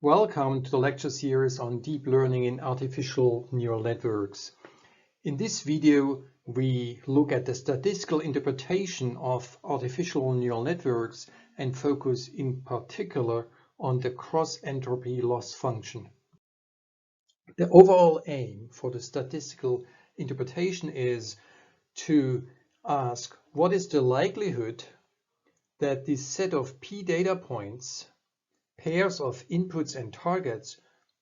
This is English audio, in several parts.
Welcome to the lecture series on deep learning in artificial neural networks. In this video, we look at the statistical interpretation of artificial neural networks and focus in particular on the cross-entropy loss function. The overall aim for the statistical interpretation is to ask what is the likelihood that this set of p data points, pairs of inputs and targets,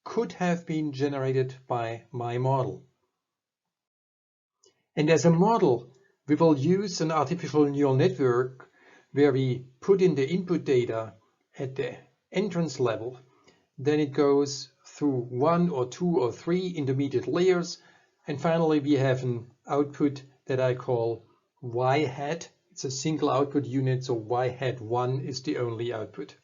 could have been generated by my model. And as a model, we will use an artificial neural network where we put in the input data at the entrance level, then it goes through 1 or 2 or 3 intermediate layers, and finally we have an output that I call y hat. It's a single output unit, so y hat 1 is the only output.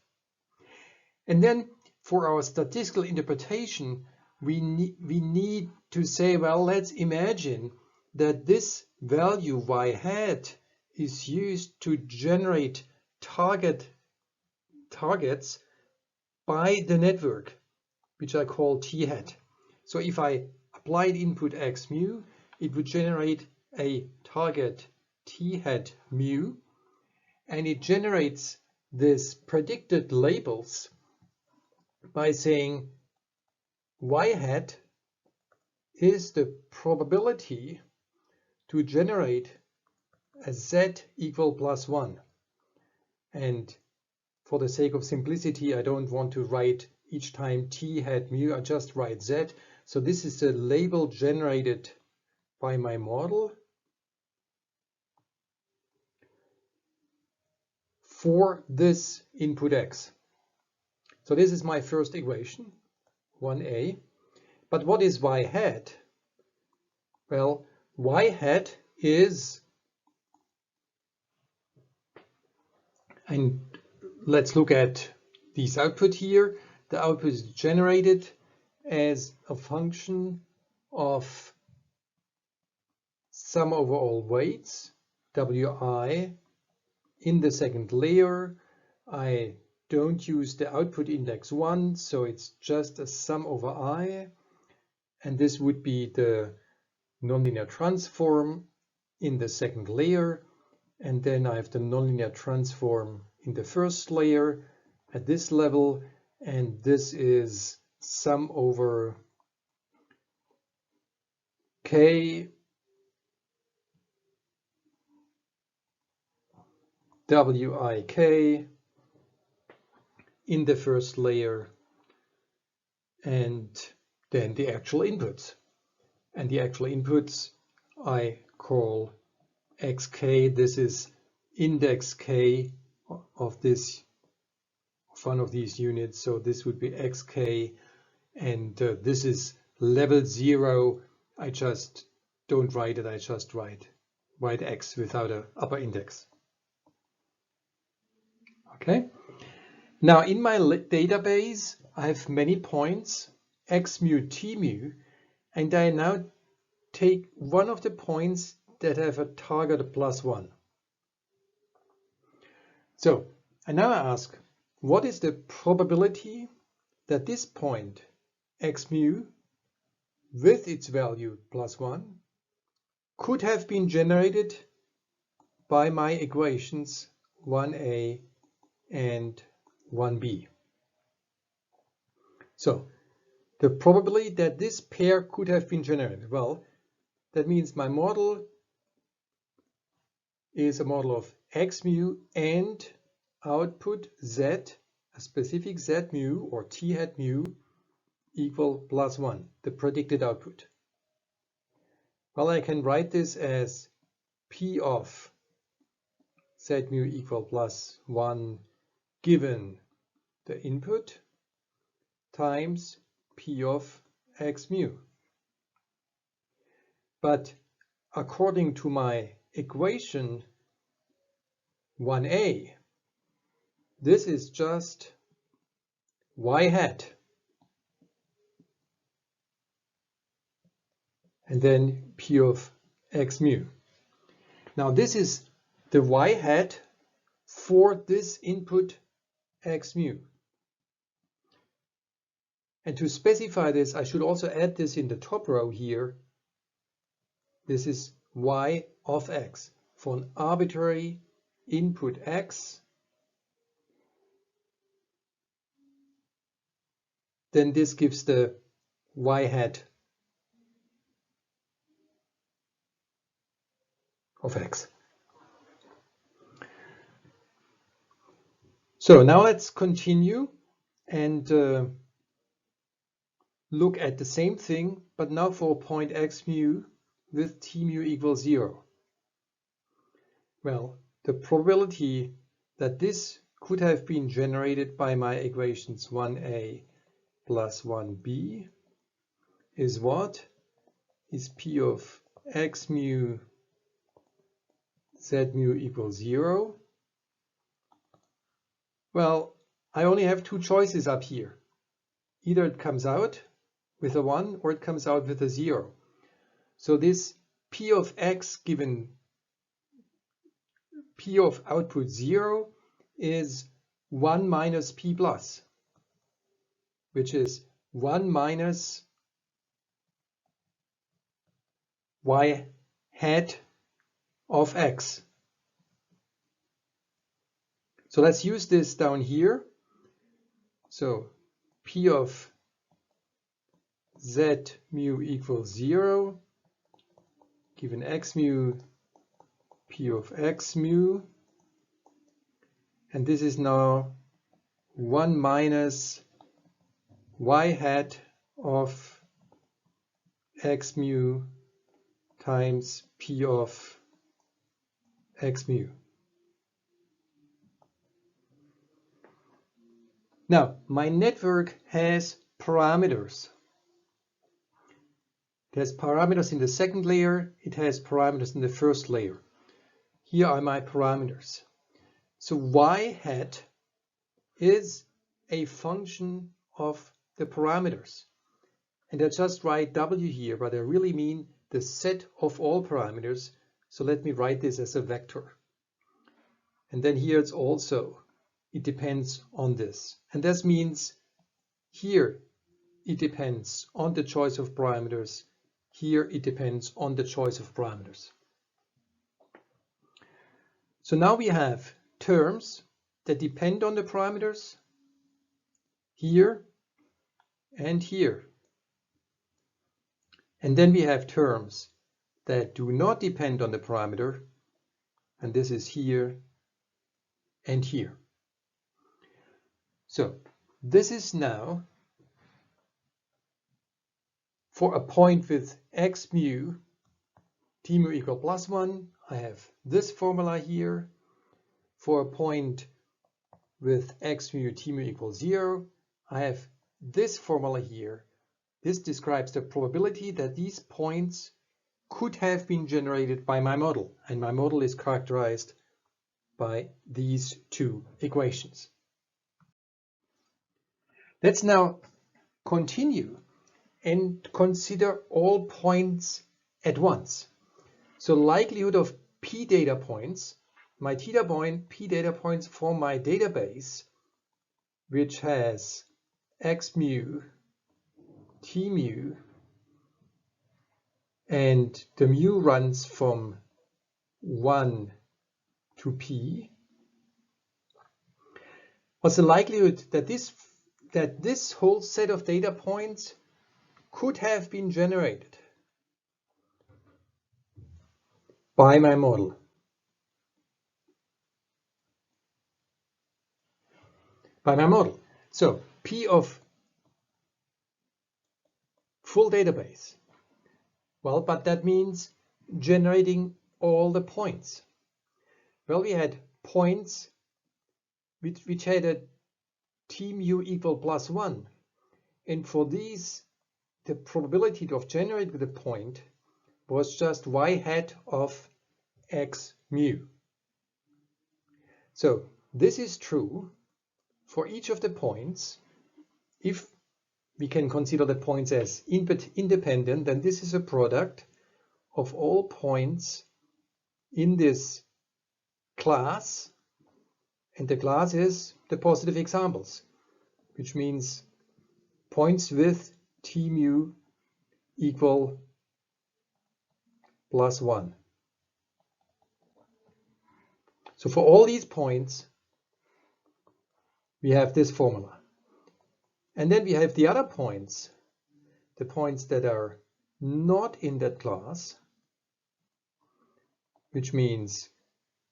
And then for our statistical interpretation, we need to say, well, let's imagine that this value y hat is used to generate targets by the network, which I call t hat. So if I applied input x mu, it would generate a target t hat mu, and it generates this predicted labels by saying y hat is the probability to generate a z equal plus 1. And for the sake of simplicity, I don't want to write each time t hat mu, I just write z. So this is the label generated by my model for this input x. So this is my first equation, 1a. But what is y hat? Well, y hat is, and let's look at this output here. The output is generated as a function of sum over all weights, wi, in the second layer. I don't use the output index 1, so it's just a sum over I, and this would be the nonlinear transform in the second layer, and then I have the nonlinear transform in the first layer at this level, and this is sum over k wik in the first layer, and then the actual inputs. And the actual inputs I call xk. This is index k of this, one of these units. So this would be xk, and this is level 0. I just don't write it. I just write x without an upper index. Okay. Now in my database, I have many points, x mu, t mu, and I now take one of the points that have a target of plus 1. So I now ask, what is the probability that this point, x mu, with its value plus 1, could have been generated by my equations 1a and 1b. So the probability that this pair could have been generated, well, that means my model is a model of x mu and output z, a specific z mu or t hat mu equal plus 1, the predicted output. Well, I can write this as p of z mu equal plus 1 given the input times p of x mu. But according to my equation 1a, this is just y hat, and then p of x mu. Now this is the y hat for this input x mu. And to specify this, I should also add this in the top row here. This is y of x for an arbitrary input x. Then this gives the y hat of x. So now let's continue and look at the same thing, but now for a point x mu with t mu equals 0. Well, the probability that this could have been generated by my equations 1a plus 1b is what? Is p of x mu z mu equals 0. Well, I only have two choices up here. Either it comes out with a 1 or it comes out with a 0. So this p of x given p of output 0 is 1 minus p plus, which is 1 minus y hat of x. So let's use this down here. So p of z mu equals 0, given x mu, p of x mu, and this is now 1 minus y hat of x mu times p of x mu. Now, my network has parameters. It has parameters in the second layer, it has parameters in the first layer. Here are my parameters. So y hat is a function of the parameters. And I just write w here, but I really mean the set of all parameters. So let me write this as a vector. And then here it's also, it depends on this. And this means here it depends on the choice of parameters. Here it depends on the choice of parameters. So now we have terms that depend on the parameters here and here. And then we have terms that do not depend on the parameter, and this is here and here. So this is now for a point with x mu, t mu equal plus 1, I have this formula here. For a point with x mu, t mu equals 0, I have this formula here. This describes the probability that these points could have been generated by my model, and my model is characterized by these two equations. Let's now continue and consider all points at once. So likelihood of p data points, my p data points for my database, which has x mu, t mu, and the mu runs from 1 to p. What's the likelihood that this whole set of data points could have been generated by my model? So P of full database. Well, but that means generating all the points. Well, we had points which had a t mu equal plus 1. And for these, the probability of generating the point was just y hat of x mu. So this is true for each of the points. If we can consider the points as independent, then this is a product of all points in this class, and the class is the positive examples, which means points with t mu equal +1. So for all these points, we have this formula. And then we have the other points, the points that are not in that class, which means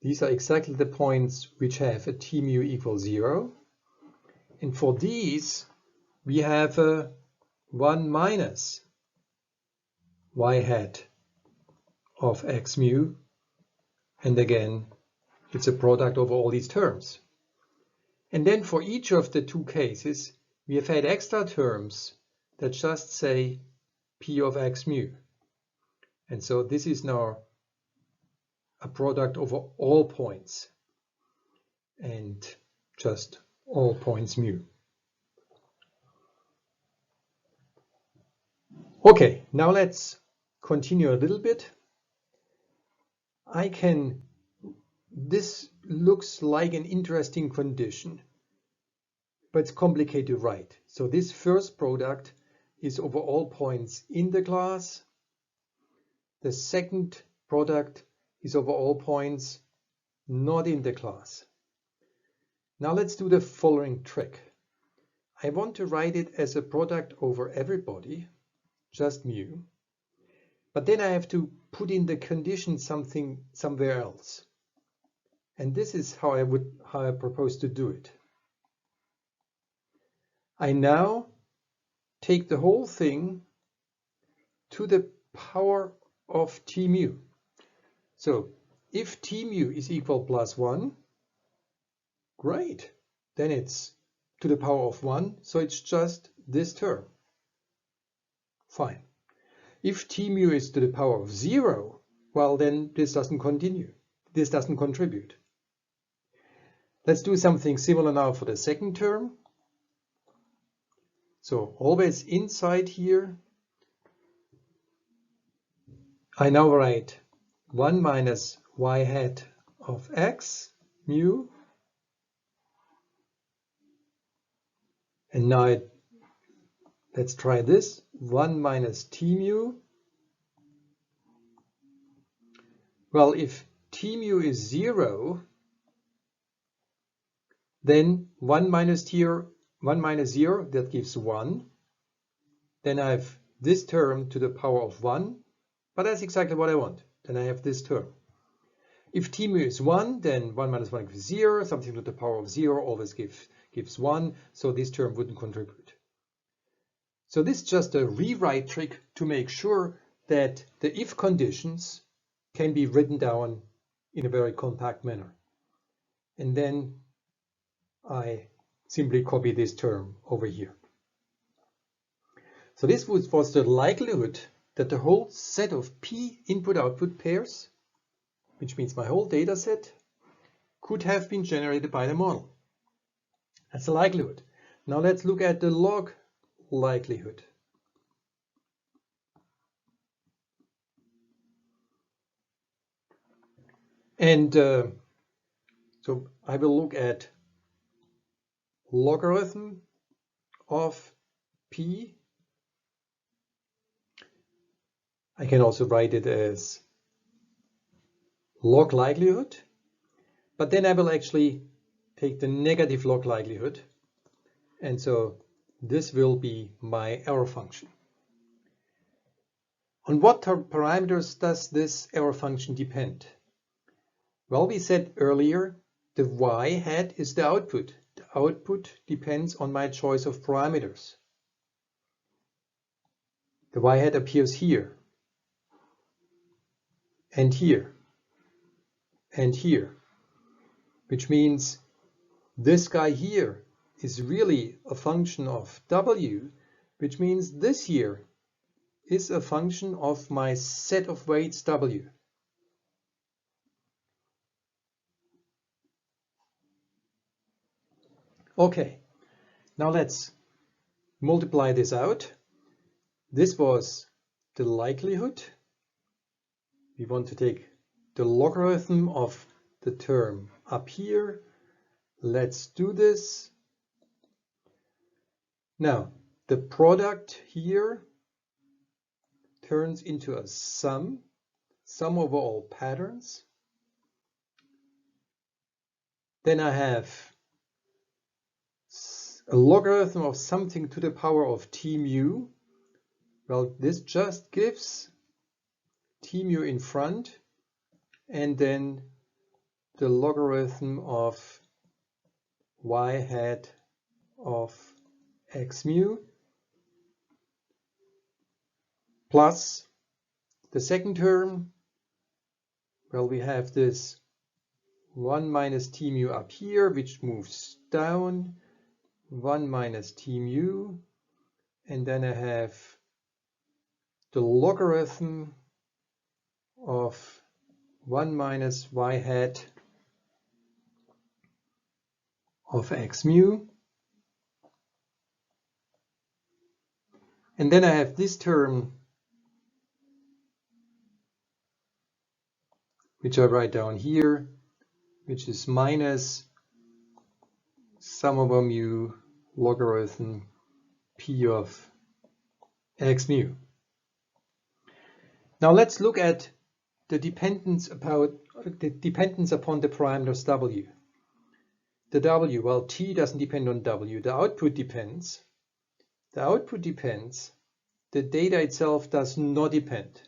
these are exactly the points which have a t mu equals 0. And for these, we have a 1 minus y hat of x mu. And again, it's a product over all these terms. And then for each of the two cases, we have had extra terms that just say p of x mu. And so this is now a product over all points and just all points mu. Okay, now let's continue a little bit. This looks like an interesting condition, but it's complicated to write. So this first product is over all points in the class. The second product is over all points not in the class. Now let's do the following trick. I want to write it as a product over everybody, just mu, but then I have to put in the condition somewhere else. And this is how I propose to do it. I now take the whole thing to the power of t mu. So if t mu is equal +1, great, then it's to the power of 1, so it's just this term. Fine. If t mu is to the power of 0, well, then this doesn't continue. This doesn't contribute. Let's do something similar now for the second term. So always inside here, I now write 1 minus y hat of x mu. And now let's try this. 1 minus t mu. Well, if t mu is 0, then 1 minus 0, that gives 1. Then I have this term to the power of 1, but that's exactly what I want. Then I have this term. If t mu is 1, then 1 minus 1 gives 0. Something to the power of 0 always gives 1, so this term wouldn't contribute. So this is just a rewrite trick to make sure that the if conditions can be written down in a very compact manner. And then I simply copy this term over here. So this was the likelihood that the whole set of p input-output pairs, which means my whole data set, could have been generated by the model. That's the likelihood. Now let's look at the log likelihood. And so I will look at logarithm of p. I can also write it as log likelihood, but then I will actually take the negative log likelihood, and so this will be my error function. On what parameters does this error function depend? Well, we said earlier the y hat is the output. The output depends on my choice of parameters. The y hat appears here, and here, and here, which means this guy here is really a function of w, which means this here is a function of my set of weights w. Okay, now let's multiply this out. This was the likelihood. We want to take the logarithm of the term up here. Let's do this. Now, the product here turns into a sum over all patterns. Then I have a logarithm of something to the power of t mu. Well, this just gives t mu in front, and then the logarithm of y hat of x mu plus the second term. Well, we have this 1 minus t mu up here, which moves down, 1 minus t mu, and then I have the logarithm of 1 minus y hat of x mu. And then I have this term, which I write down here, which is minus sum over mu logarithm p of x mu. Now let's look at the dependence upon the parameters w. The w, well, t doesn't depend on w. The output depends. The output depends. The data itself does not depend.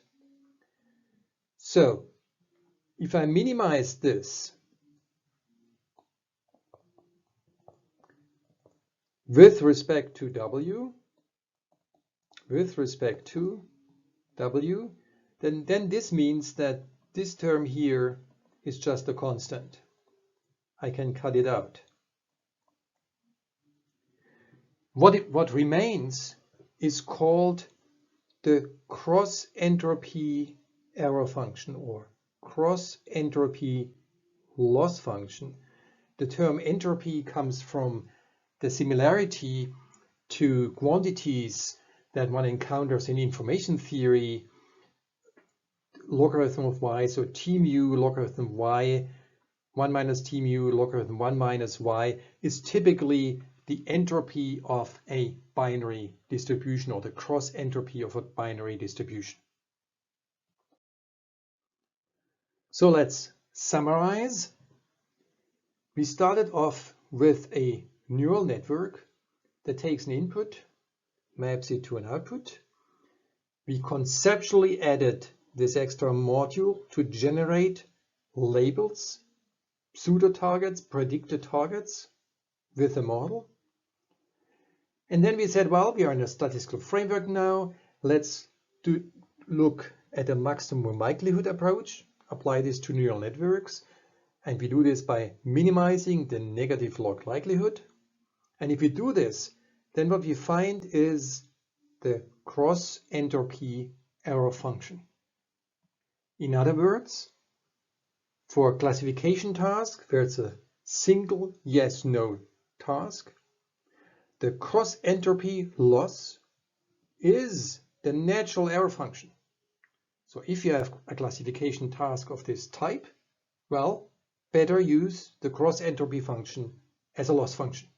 So if I minimize this with respect to w, then this means that this term here is just a constant. I can cut it out. What remains is called the cross-entropy error function or cross-entropy loss function. The term entropy comes from the similarity to quantities that one encounters in information theory. Logarithm of y, so t mu logarithm y, 1 minus t mu logarithm 1 minus y is typically the entropy of a binary distribution, or the cross entropy of a binary distribution. So let's summarize. We started off with a neural network that takes an input, maps it to an output. We conceptually added this extra module to generate labels, pseudo-targets, predicted targets with a model. And then we said, well, we are in a statistical framework now. Let's look at a maximum likelihood approach, apply this to neural networks. And we do this by minimizing the negative log likelihood. And if we do this, then what we find is the cross-entropy error function. In other words, for a classification task where it's a single yes-no task, the cross-entropy loss is the natural error function. So if you have a classification task of this type, well, better use the cross-entropy function as a loss function.